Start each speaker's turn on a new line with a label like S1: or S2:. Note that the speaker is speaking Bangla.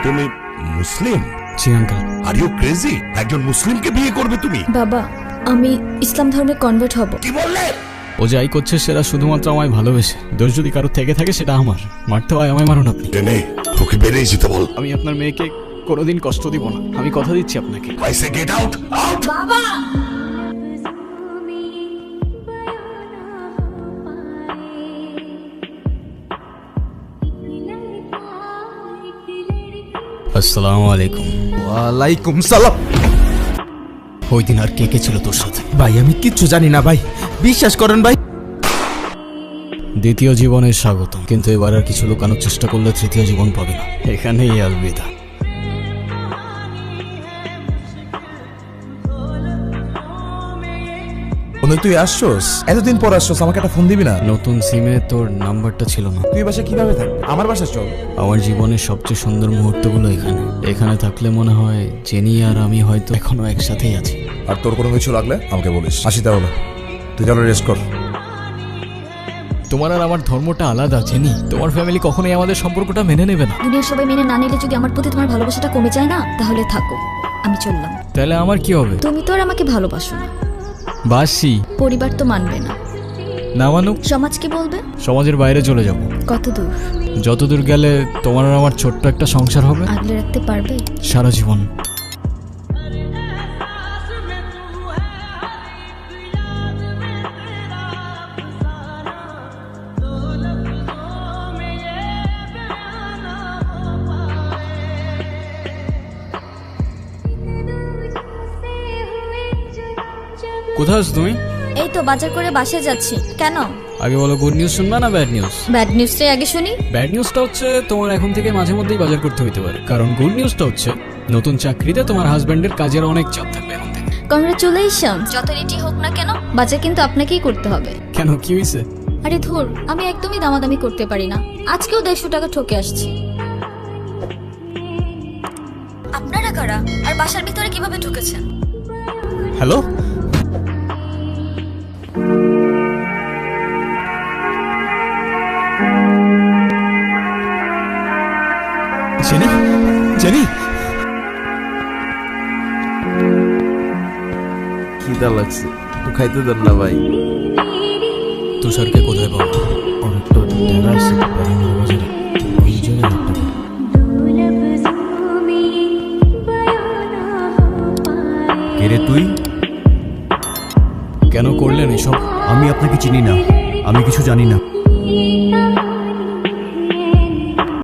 S1: তুমি মুসলিম?
S2: জি আঙ্কেল।
S1: Are you crazy? একজন মুসলিমকে বিয়ে করবে তুমি?
S3: বাবা, আমি ইসলাম ধর্মে কনভার্ট হব।
S1: কি বললে?
S2: ও যাই করছে সেটা শুধুমাত্র আমায় ভালোবেসে। দোষ যদি কারো থেকে থাকে সেটা আমার। মারতে হয় আমায় মারুন আপনি।
S1: টেনে ওকে বেরিয়ে যেতে বল।
S2: আমি আপনার মেয়েকে কোনোদিন কষ্ট দিব না, আমি কথা দিচ্ছি আপনাকে।
S1: I say get out, out.
S3: বাবা,
S2: আসসালামু আলাইকুম।
S4: ওয়ালাইকুম সালাম।
S2: ওই দিন আর কে কে ছিল তোর সাথে?
S4: ভাই আমি কিচ্ছু জানি না ভাই, বিশ্বাস করেন ভাই।
S2: দ্বিতীয় জীবনের স্বাগত, কিন্তু এবার আর কিছু লুকানোর চেষ্টা করলে তৃতীয় জীবন পাবে না। এখানেই আলবিদা।
S4: বন্ধু তুই আসছস, এতদিন পর আসছস, আমাকে একটা ফোন দিবি না?
S2: নতুন সিমে তোর নাম্বারটা ছিল না।
S4: তুই বাসা কিভাবে থাকবি? আমার বাসা চল।
S2: আমার জীবনের সবচেয়ে সুন্দর মুহূর্তগুলো এখানে। এখানে থাকলে মনে হয় জেনি আর আমি হয়তো এখনো একসাথেই আছি।
S4: আর তোর কোনো কিছু লাগলে আমাকে বলিস। আসি তাহলে, তুই চলো রেস্ট কর।
S2: তোমার আর আমার ধর্মটা আলাদা জেনি। তোমার ফ্যামিলি কখনোই আমাদের সম্পর্কটা মেনে নেবে না।
S3: দুনিয়ার সবাই মেনে না নিলে যদি আমার প্রতি তোমার ভালোবাসাটা কমে যায় না, তাহলে থাকো, আমি চললাম।
S2: তাহলে আমার কি হবে?
S3: তুমি তো আর আমাকে ভালোবাসো না,
S2: বাসি
S3: পরিবার তো মানবে না,
S2: না মানুক।
S3: সমাজ কি বলবে?
S2: সমাজের বাইরে চলে যাব।
S3: কত দূর?
S2: যতদূর গেলে তোমার আর আমার ছোট্ট একটা সংসার হবে।
S3: আগলে রাখতে পারবে?
S2: সারা জীবন। কোথায় আছো তুমি?
S3: এই তো বাজার করে বাসায় যাচ্ছি। কেন?
S2: আগে বলো, গুড নিউজ শুনবা না ব্যাড নিউজ?
S3: ব্যাড নিউজটাই আগে শুনি।
S2: ব্যাড নিউজটা হচ্ছে তোমার এখন থেকে মাঝে মধ্যেই বাজার করতে হইতে পারে। কারণ গুড নিউজটা হচ্ছে নতুন চাকরিতে তোমার হাজবেন্ডের কাজের অনেক চাপ থাকবে এখন থেকে।
S3: কংগ্রাচুলেশন। যত রেটি হোক না কেন, বাজার কিন্তু আপনাকেই করতে হবে।
S2: কেন, কি হয়েছে?
S3: আরে ধুর, আমি একদমই দামাদামি করতে পারি না। আজকেও 150 টাকা ঠকে আসছি। আপনারা কারা আর বাসার ভিতরে কিভাবে ঢুকেছেন?
S2: Hello, jenny, jenny.
S5: খিদা লাগছে, তো খাইতে দেন না ভাই।
S2: তুষারকে কোথায় পাবো?
S4: অনেকটা টেরা আছে বারাঙ্গা বাজারে, ওই জায়গায় একটা বার।
S5: কে রে তুই?
S2: কেন করলেন এসব?
S5: আমি আপনাকে চিনি না, আমি কিছু জানি না।